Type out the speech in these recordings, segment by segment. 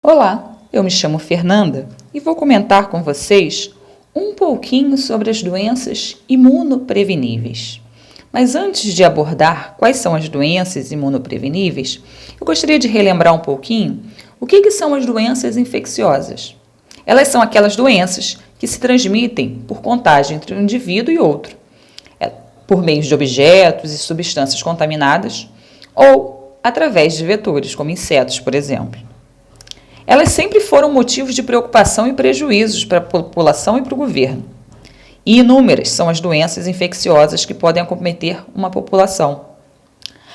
Olá, eu me chamo Fernanda e vou comentar com vocês um pouquinho sobre as doenças imunopreveníveis. Mas antes de abordar quais são as doenças imunopreveníveis, eu gostaria de relembrar um pouquinho o que são as doenças infecciosas. Elas são aquelas doenças que se transmitem por contágio entre um indivíduo e outro, por meio de objetos e substâncias contaminadas ou através de vetores, como insetos, por exemplo. Elas sempre foram motivos de preocupação e prejuízos para a população e para o governo. E inúmeras são as doenças infecciosas que podem acometer uma população.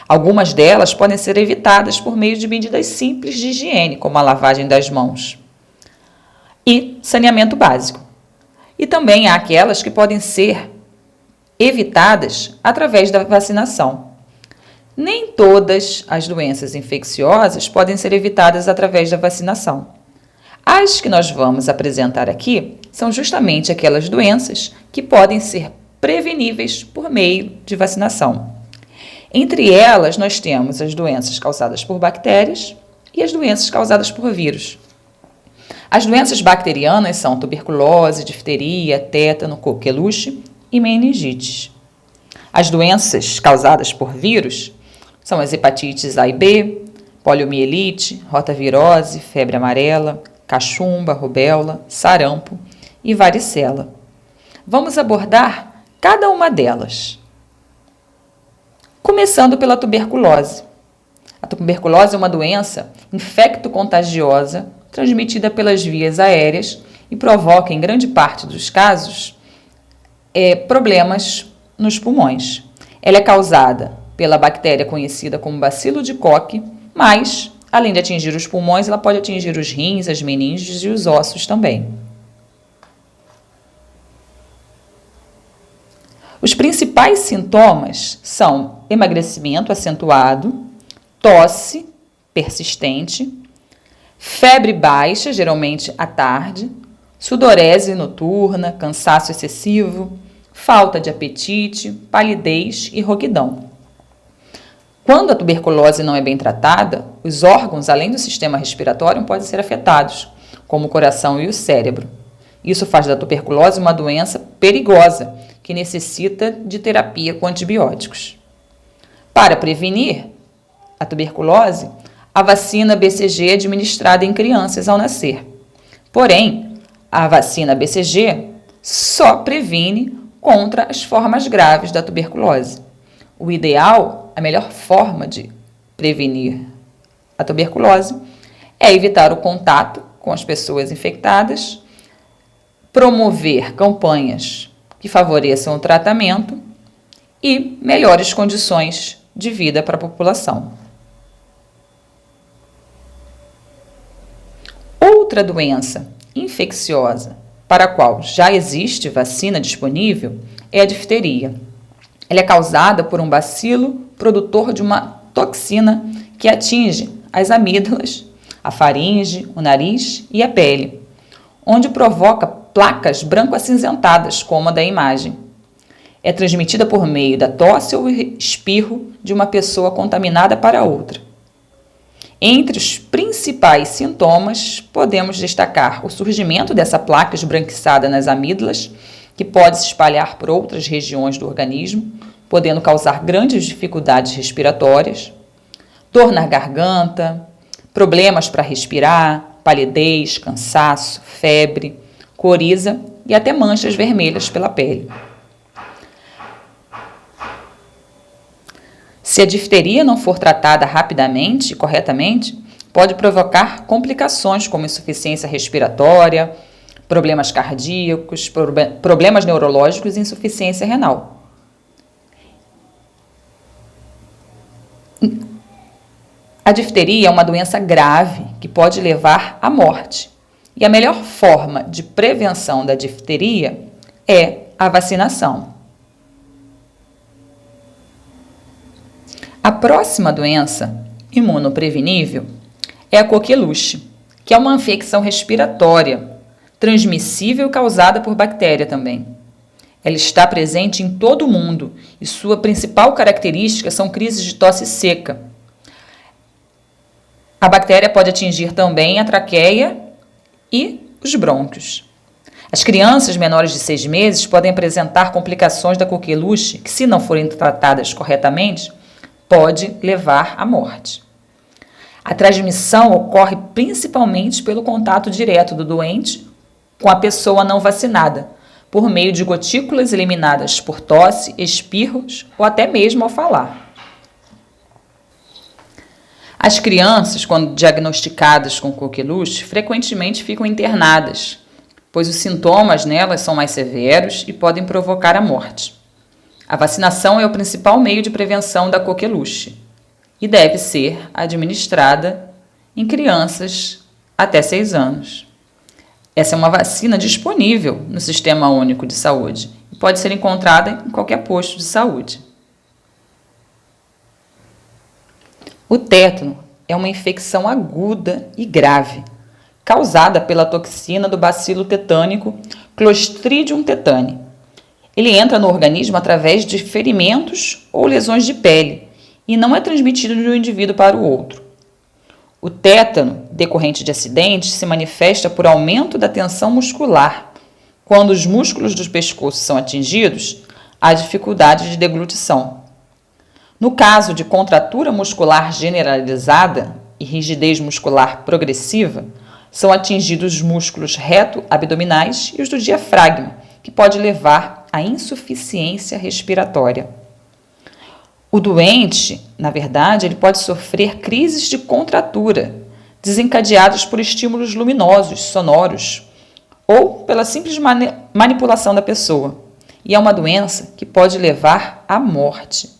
Algumas delas podem ser evitadas por meio de medidas simples de higiene, como a lavagem das mãos e saneamento básico. E também há aquelas que podem ser evitadas através da vacinação. Nem todas as doenças infecciosas podem ser evitadas através da vacinação. As que nós vamos apresentar aqui são justamente aquelas doenças que podem ser preveníveis por meio de vacinação. Entre elas, nós temos as doenças causadas por bactérias e as doenças causadas por vírus. As doenças bacterianas são tuberculose, difteria, tétano, coqueluche e meningite. As doenças causadas por vírus são as hepatites A e B, poliomielite, rotavirose, febre amarela, cachumba, rubéola, sarampo e varicela. Vamos abordar cada uma delas. Começando pela tuberculose. A tuberculose é uma doença infecto-contagiosa transmitida pelas vias aéreas e provoca, em grande parte dos casos, problemas nos pulmões. Ela é causada pela bactéria conhecida como bacilo de Koch, mas, além de atingir os pulmões, ela pode atingir os rins, as meninges e os ossos também. Os principais sintomas são emagrecimento acentuado, tosse persistente, febre baixa, geralmente à tarde, sudorese noturna, cansaço excessivo, falta de apetite, palidez e rouquidão. Quando a tuberculose não é bem tratada, os órgãos, além do sistema respiratório, podem ser afetados, como o coração e o cérebro. Isso faz da tuberculose uma doença perigosa, que necessita de terapia com antibióticos. Para prevenir a tuberculose, a vacina BCG é administrada em crianças ao nascer. Porém, a vacina BCG só previne contra as formas graves da tuberculose. O ideal, a melhor forma de prevenir a tuberculose é evitar o contato com as pessoas infectadas, promover campanhas que favoreçam o tratamento e melhores condições de vida para a população. Outra doença infecciosa para a qual já existe vacina disponível é a difteria. Ela é causada por um bacilo produtor de uma toxina que atinge as amígdalas, a faringe, o nariz e a pele, onde provoca placas branco-acinzentadas, como a da imagem. É transmitida por meio da tosse ou espirro de uma pessoa contaminada para outra. Entre os principais sintomas, podemos destacar o surgimento dessa placa esbranquiçada nas amígdalas, que pode se espalhar por outras regiões do organismo, podendo causar grandes dificuldades respiratórias, dor na garganta, problemas para respirar, palidez, cansaço, febre, coriza e até manchas vermelhas pela pele. Se a difteria não for tratada rapidamente e corretamente, pode provocar complicações como insuficiência respiratória, problemas cardíacos, problemas neurológicos e insuficiência renal. A difteria é uma doença grave que pode levar à morte. E a melhor forma de prevenção da difteria é a vacinação. A próxima doença imunoprevenível é a coqueluche, que é uma infecção respiratória transmissível causada por bactéria também. Ela está presente em todo o mundo e sua principal característica são crises de tosse seca. A bactéria pode atingir também a traqueia e os brônquios. As crianças menores de 6 meses podem apresentar complicações da coqueluche que, se não forem tratadas corretamente, pode levar à morte. A transmissão ocorre principalmente pelo contato direto do doente com a pessoa não vacinada, por meio de gotículas eliminadas por tosse, espirros ou até mesmo ao falar. As crianças, quando diagnosticadas com coqueluche, frequentemente ficam internadas, pois os sintomas nelas são mais severos e podem provocar a morte. A vacinação é o principal meio de prevenção da coqueluche e deve ser administrada em crianças até 6 anos. Essa é uma vacina disponível no Sistema Único de Saúde e pode ser encontrada em qualquer posto de saúde. O tétano é uma infecção aguda e grave, causada pela toxina do bacilo tetânico Clostridium tetani. Ele entra no organismo através de ferimentos ou lesões de pele e não é transmitido de um indivíduo para o outro. O tétano, decorrente de acidentes, se manifesta por aumento da tensão muscular. Quando os músculos do pescoço são atingidos, há dificuldade de deglutição. No caso de contratura muscular generalizada e rigidez muscular progressiva, são atingidos os músculos reto-abdominais e os do diafragma, que pode levar à insuficiência respiratória. O doente, na verdade, ele pode sofrer crises de contratura, desencadeadas por estímulos luminosos, sonoros, ou pela simples manipulação da pessoa. E é uma doença que pode levar à morte.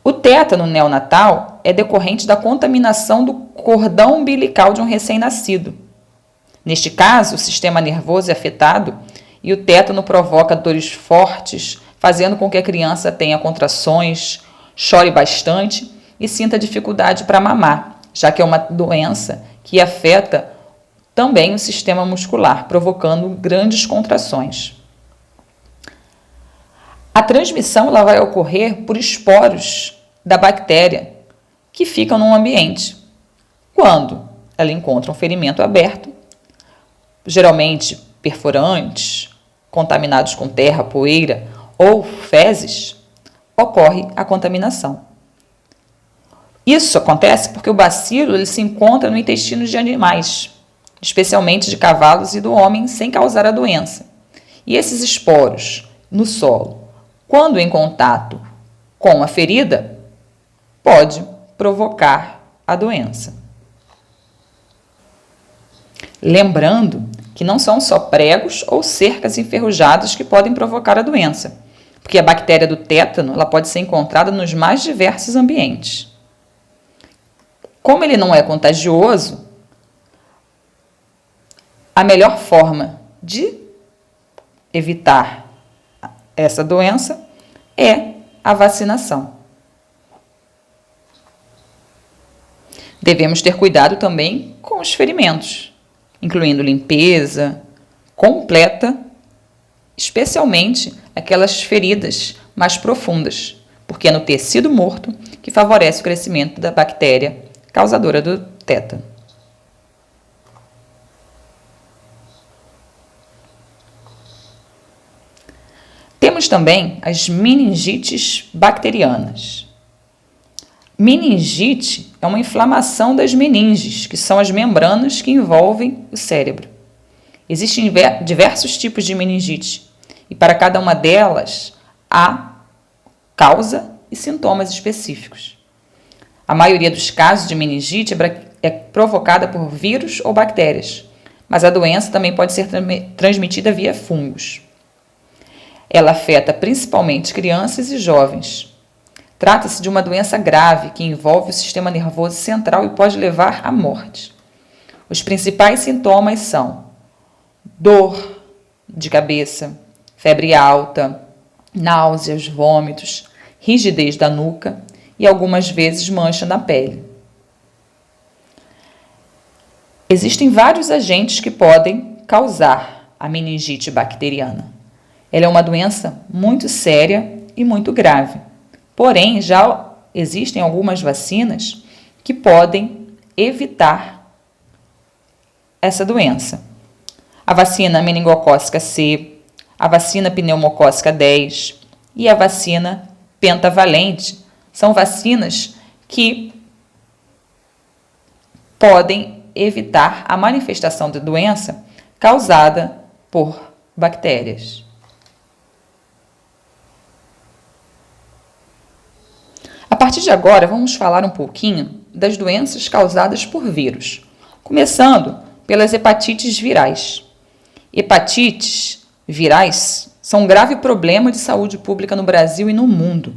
O tétano neonatal é decorrente da contaminação do cordão umbilical de um recém-nascido. Neste caso, o sistema nervoso é afetado e o tétano provoca dores fortes, fazendo com que a criança tenha contrações, chore bastante e sinta dificuldade para mamar, já que é uma doença que afeta também o sistema muscular, provocando grandes contrações. A transmissão ela vai ocorrer por esporos da bactéria que ficam no ambiente. Quando ela encontra um ferimento aberto, geralmente perfurantes, contaminados com terra, poeira ou fezes, ocorre a contaminação. Isso acontece porque o bacilo ele se encontra no intestino de animais, especialmente de cavalos e do homem, sem causar a doença. E esses esporos no solo, quando em contato com a ferida, pode provocar a doença. Lembrando que não são só pregos ou cercas enferrujadas que podem provocar a doença, porque a bactéria do tétano ela pode ser encontrada nos mais diversos ambientes. Como ele não é contagioso, a melhor forma de evitar essa doença é a vacinação. Devemos ter cuidado também com os ferimentos, incluindo limpeza completa, especialmente aquelas feridas mais profundas, porque é no tecido morto que favorece o crescimento da bactéria causadora do tétano. Temos também as meningites bacterianas. Meningite é uma inflamação das meninges, que são as membranas que envolvem o cérebro. Existem diversos tipos de meningite e para cada uma delas há causa e sintomas específicos. A maioria dos casos de meningite é provocada por vírus ou bactérias, mas a doença também pode ser transmitida via fungos. Ela afeta principalmente crianças e jovens. Trata-se de uma doença grave que envolve o sistema nervoso central e pode levar à morte. Os principais sintomas são dor de cabeça, febre alta, náuseas, vômitos, rigidez da nuca e algumas vezes mancha na pele. Existem vários agentes que podem causar a meningite bacteriana. Ela é uma doença muito séria e muito grave. Porém, já existem algumas vacinas que podem evitar essa doença. A vacina meningocócica C, a vacina pneumocócica 10 e a vacina pentavalente são vacinas que podem evitar a manifestação da doença causada por bactérias. A partir de agora, vamos falar um pouquinho das doenças causadas por vírus, começando pelas hepatites virais. Hepatites virais são um grave problema de saúde pública no Brasil e no mundo.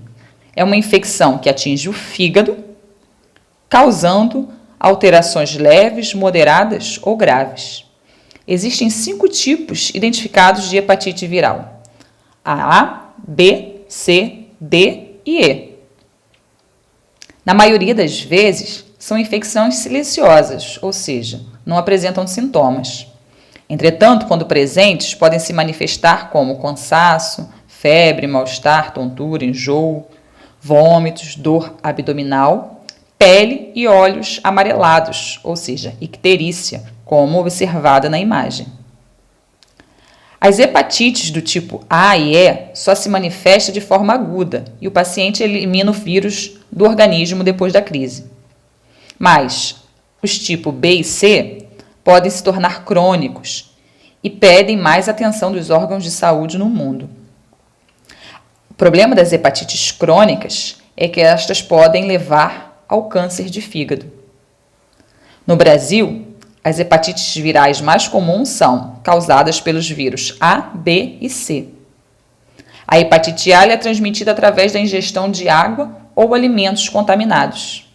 É uma infecção que atinge o fígado, causando alterações leves, moderadas ou graves. Existem 5 tipos identificados de hepatite viral: A, B, C, D e E. Na maioria das vezes, são infecções silenciosas, ou seja, não apresentam sintomas. Entretanto, quando presentes, podem se manifestar como cansaço, febre, mal-estar, tontura, enjoo, vômitos, dor abdominal, pele e olhos amarelados, ou seja, icterícia, como observada na imagem. As hepatites do tipo A e E só se manifestam de forma aguda e o paciente elimina o vírus do organismo depois da crise. Mas os tipo B e C podem se tornar crônicos e pedem mais atenção dos órgãos de saúde no mundo. O problema das hepatites crônicas é que estas podem levar ao câncer de fígado. No Brasil, as hepatites virais mais comuns são causadas pelos vírus A, B e C. A hepatite A é transmitida através da ingestão de água ou alimentos contaminados.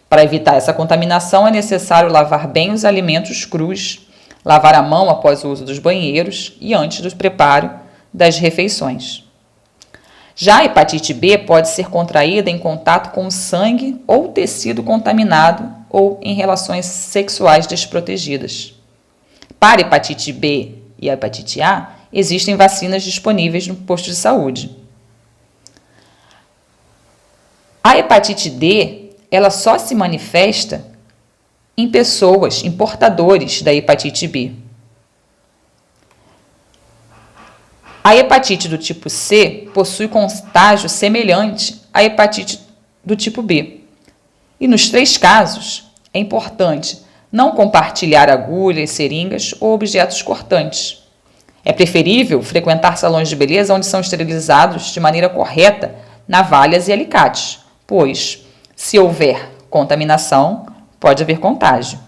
Para evitar essa contaminação, é necessário lavar bem os alimentos crus, lavar a mão após o uso dos banheiros e antes do preparo das refeições. Já a hepatite B pode ser contraída em contato com o sangue ou tecido contaminado ou em relações sexuais desprotegidas. Para a hepatite B e a hepatite A, existem vacinas disponíveis no posto de saúde. A hepatite D, ela só se manifesta em pessoas, em portadores da hepatite B. A hepatite do tipo C possui contágio semelhante à hepatite do tipo B. E nos 3 casos, é importante não compartilhar agulhas, seringas ou objetos cortantes. É preferível frequentar salões de beleza onde são esterilizados de maneira correta navalhas e alicates, pois, se houver contaminação, pode haver contágio.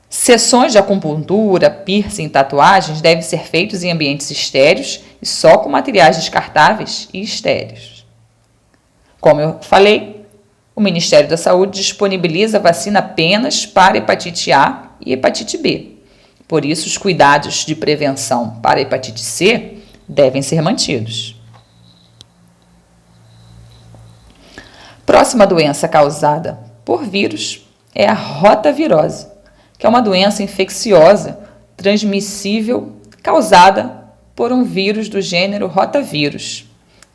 Sessões de acupuntura, piercing e tatuagens devem ser feitos em ambientes estéreos e só com materiais descartáveis e estéreos. Como eu falei, o Ministério da Saúde disponibiliza vacina apenas para hepatite A e hepatite B. Por isso, os cuidados de prevenção para a hepatite C devem ser mantidos. Próxima doença causada por vírus é a rotavirose, que é uma doença infecciosa transmissível causada por um vírus do gênero rotavírus,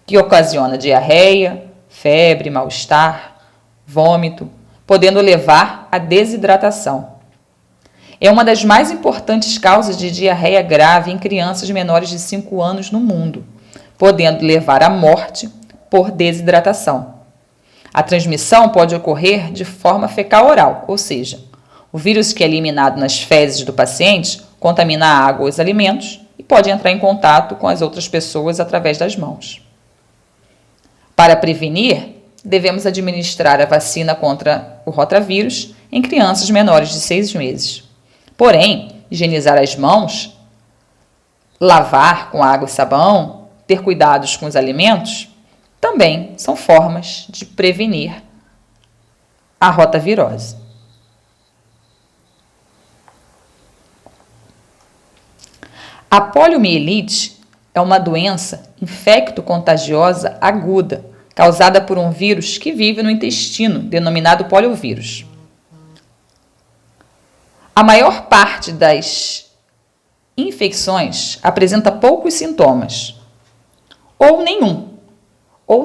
que ocasiona diarreia, febre, mal-estar, vômito, podendo levar à desidratação. É uma das mais importantes causas de diarreia grave em crianças menores de 5 anos no mundo, podendo levar à morte por desidratação. A transmissão pode ocorrer de forma fecal-oral, ou seja, o vírus que é eliminado nas fezes do paciente contamina a água ou os alimentos e pode entrar em contato com as outras pessoas através das mãos. Para prevenir, devemos administrar a vacina contra o rotavírus em crianças menores de 6 meses. Porém, higienizar as mãos, lavar com água e sabão, ter cuidados com os alimentos, também são formas de prevenir a rotavirose. A poliomielite é uma doença infecto-contagiosa aguda, causada por um vírus que vive no intestino, denominado poliovírus. A maior parte das infecções apresenta poucos sintomas, ou nenhum, ou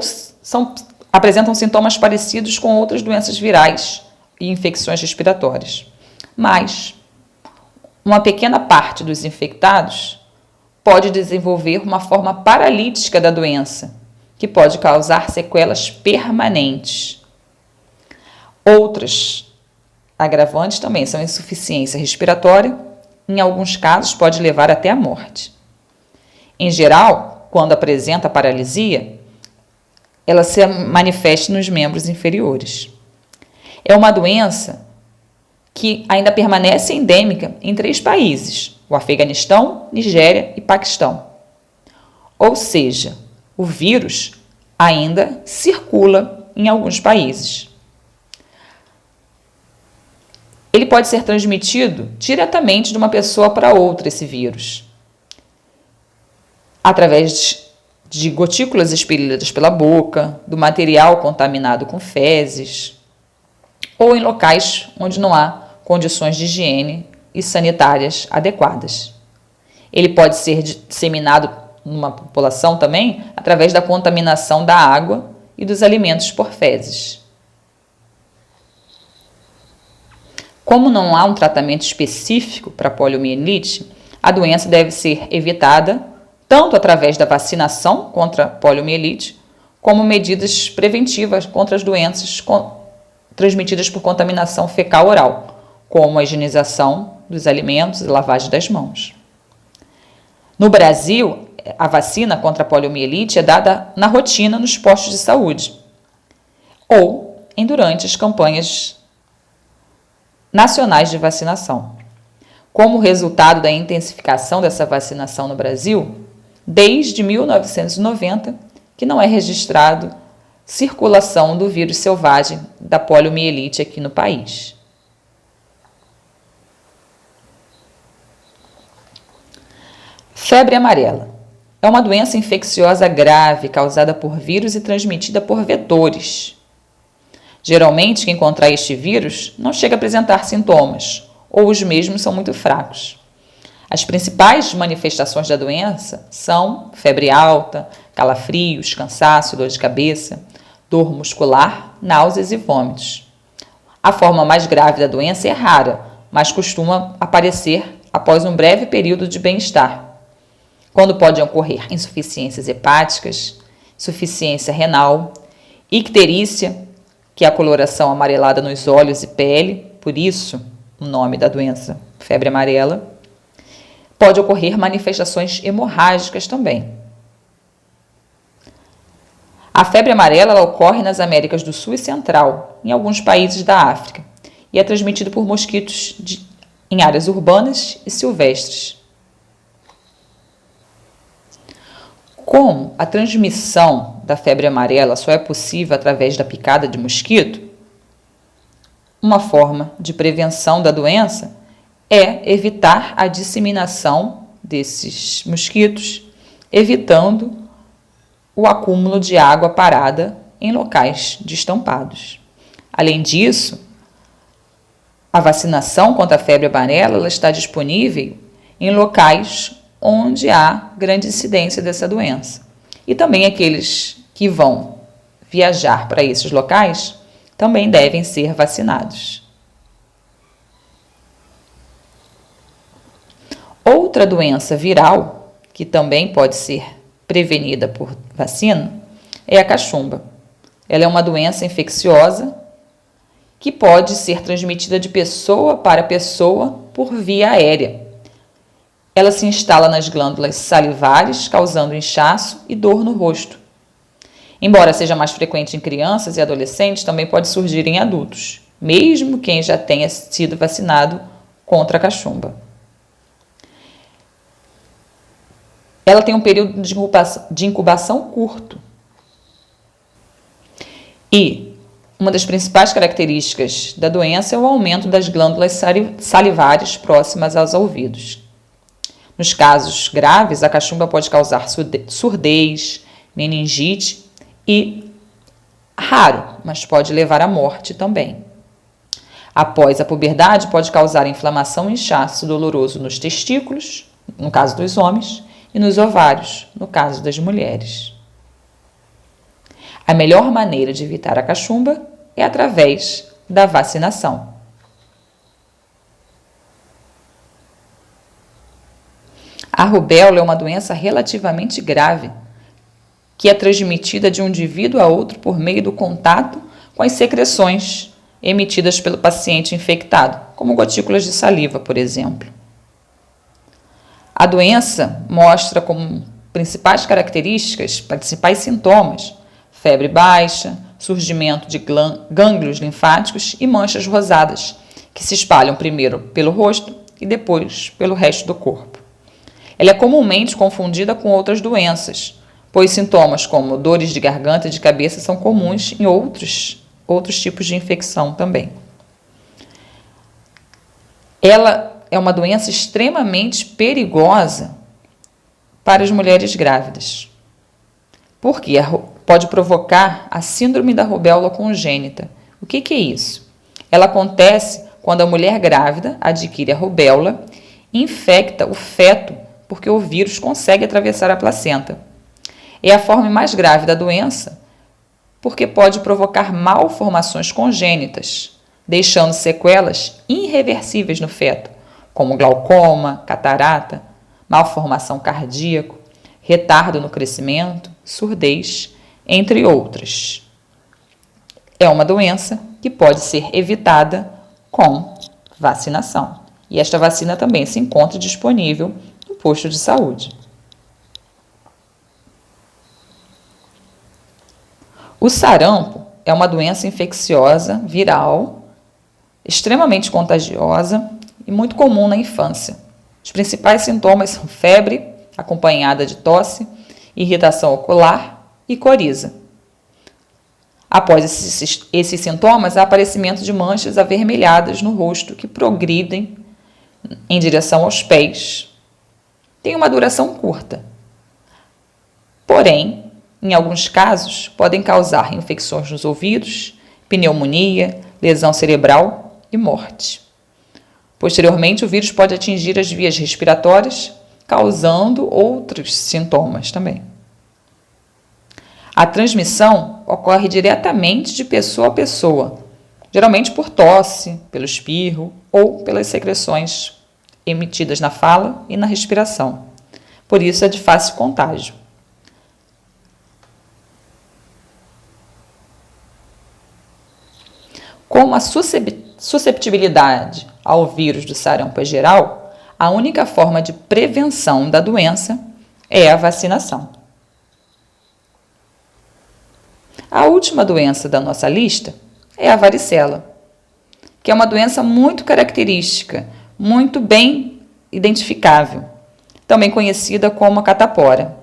apresentam sintomas parecidos com outras doenças virais e infecções respiratórias. Mas uma pequena parte dos infectados pode desenvolver uma forma paralítica da doença, que pode causar sequelas permanentes. Outras agravantes também são insuficiência respiratória, em alguns casos pode levar até a morte. Em geral, quando apresenta paralisia, ela se manifesta nos membros inferiores. É uma doença que ainda permanece endêmica em 3 países, o Afeganistão, Nigéria e Paquistão. Ou seja, o vírus ainda circula em alguns países. Ele pode ser transmitido diretamente de uma pessoa para outra, esse vírus, através de gotículas expelidas pela boca, do material contaminado com fezes, ou em locais onde não há condições de higiene e sanitárias adequadas. Ele pode ser disseminado numa população também através da contaminação da água e dos alimentos por fezes. Como não há um tratamento específico para a poliomielite, a doença deve ser evitada tanto através da vacinação contra a poliomielite, como medidas preventivas contra as doenças transmitidas por contaminação fecal-oral, como a higienização dos alimentos e lavagem das mãos. No Brasil, a vacina contra a poliomielite é dada na rotina nos postos de saúde ou durante as campanhas nacionais de vacinação. Como resultado da intensificação dessa vacinação no Brasil, desde 1990, que não é registrado circulação do vírus selvagem da poliomielite aqui no país. Febre amarela é uma doença infecciosa grave causada por vírus e transmitida por vetores. Geralmente, quem contrai este vírus não chega a apresentar sintomas, ou os mesmos são muito fracos. As principais manifestações da doença são febre alta, calafrios, cansaço, dor de cabeça, dor muscular, náuseas e vômitos. A forma mais grave da doença é rara, mas costuma aparecer após um breve período de bem-estar, quando podem ocorrer insuficiências hepáticas, insuficiência renal, icterícia, que é a coloração amarelada nos olhos e pele, por isso o nome da doença, febre amarela. Pode ocorrer manifestações hemorrágicas também. A febre amarela ela ocorre nas Américas do Sul e Central, em alguns países da África, e é transmitida por mosquitos em áreas urbanas e silvestres. Como a transmissão da febre amarela só é possível através da picada de mosquito, uma forma de prevenção da doença é evitar a disseminação desses mosquitos, evitando o acúmulo de água parada em locais destampados. Além disso, a vacinação contra a febre amarela ela está disponível em locais onde há grande incidência dessa doença. E também aqueles que vão viajar para esses locais também devem ser vacinados. Outra doença viral, que também pode ser prevenida por vacina, é a cachumba. Ela é uma doença infecciosa que pode ser transmitida de pessoa para pessoa por via aérea. Ela se instala nas glândulas salivares, causando inchaço e dor no rosto. Embora seja mais frequente em crianças e adolescentes, também pode surgir em adultos, mesmo quem já tenha sido vacinado contra a cachumba. Ela tem um período de incubação curto. E uma das principais características da doença é o aumento das glândulas salivares próximas aos ouvidos. Nos casos graves, a cachumba pode causar surdez, meningite e, raro, mas pode levar à morte também. Após a puberdade, pode causar inflamação e inchaço doloroso nos testículos, no caso dos homens, e nos ovários, no caso das mulheres. A melhor maneira de evitar a cachumba é através da vacinação. A rubéola é uma doença relativamente grave, que é transmitida de um indivíduo a outro por meio do contato com as secreções emitidas pelo paciente infectado, como gotículas de saliva, por exemplo. A doença mostra como principais características, principais sintomas, febre baixa, surgimento de gânglios linfáticos e manchas rosadas, que se espalham primeiro pelo rosto e depois pelo resto do corpo. Ela é comumente confundida com outras doenças, pois sintomas como dores de garganta e de cabeça são comuns em outros tipos de infecção também. Ela é uma doença extremamente perigosa para as mulheres grávidas, porque pode provocar a síndrome da rubéola congênita. O que é isso? Ela acontece quando a mulher grávida adquire a rubéola e infecta o feto, porque o vírus consegue atravessar a placenta. É a forma mais grave da doença, porque pode provocar malformações congênitas, deixando sequelas irreversíveis no feto, como glaucoma, catarata, malformação cardíaca, retardo no crescimento, surdez, entre outras. É uma doença que pode ser evitada com vacinação. E esta vacina também se encontra disponível no posto de saúde. O sarampo é uma doença infecciosa, viral, extremamente contagiosa e muito comum na infância. Os principais sintomas são febre, acompanhada de tosse, irritação ocular e coriza. Após esses sintomas, há aparecimento de manchas avermelhadas no rosto que progridem em direção aos pés. Tem uma duração curta. Porém, em alguns casos, podem causar infecções nos ouvidos, pneumonia, lesão cerebral e morte. Posteriormente, o vírus pode atingir as vias respiratórias, causando outros sintomas também. A transmissão ocorre diretamente de pessoa a pessoa, geralmente por tosse, pelo espirro ou pelas secreções emitidas na fala e na respiração. Por isso é de fácil contágio. Como a susceptibilidade ao vírus do sarampo é geral, a única forma de prevenção da doença é a vacinação. A última doença da nossa lista é a varicela, que é uma doença muito característica, muito bem identificável, também conhecida como a catapora.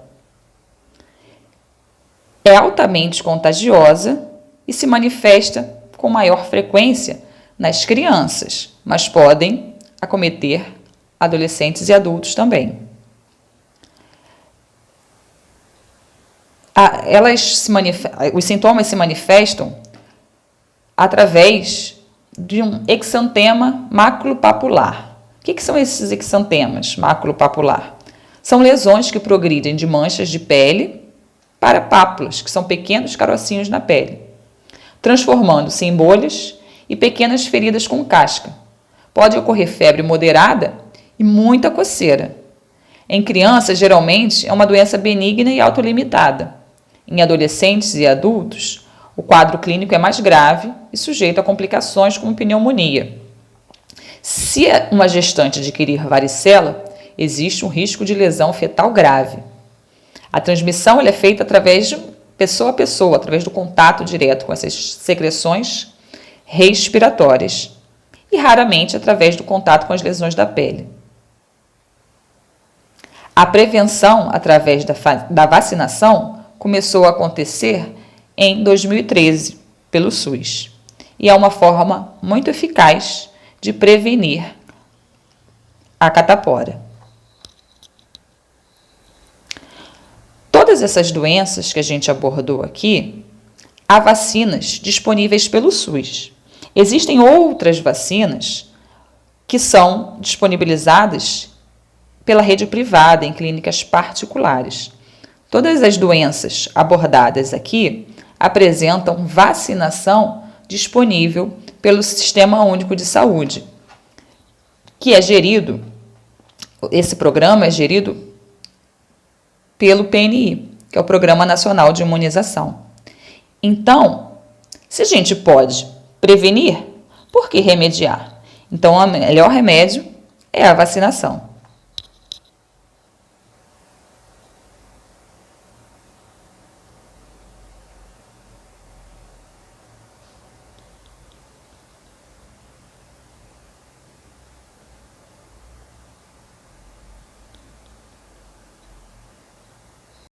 É altamente contagiosa e se manifesta com maior frequência nas crianças, mas podem acometer adolescentes e adultos também. Os sintomas se manifestam através de um exantema maculopapular. O que são esses exantemas maculopapular? São lesões que progridem de manchas de pele para pápulas, que são pequenos carocinhos na pele, transformando-se em bolhas e pequenas feridas com casca. Pode ocorrer febre moderada e muita coceira. Em crianças, geralmente, é uma doença benigna e autolimitada. Em adolescentes e adultos, o quadro clínico é mais grave e sujeito a complicações como pneumonia. Se uma gestante adquirir varicela, existe um risco de lesão fetal grave. A transmissão é feita através de pessoa a pessoa, através do contato direto com essas secreções respiratórias e raramente através do contato com as lesões da pele. A prevenção através da vacinação começou a acontecer em 2013 pelo SUS e é uma forma muito eficaz de prevenir a catapora. Todas essas doenças que a gente abordou aqui, há vacinas disponíveis pelo SUS. Existem outras vacinas que são disponibilizadas pela rede privada em clínicas particulares. Todas as doenças abordadas aqui apresentam vacinação disponível pelo Sistema Único de Saúde, esse programa é gerido pelo PNI, que é o Programa Nacional de Imunização. Então, se a gente pode prevenir, por que remediar? Então, o melhor remédio é a vacinação.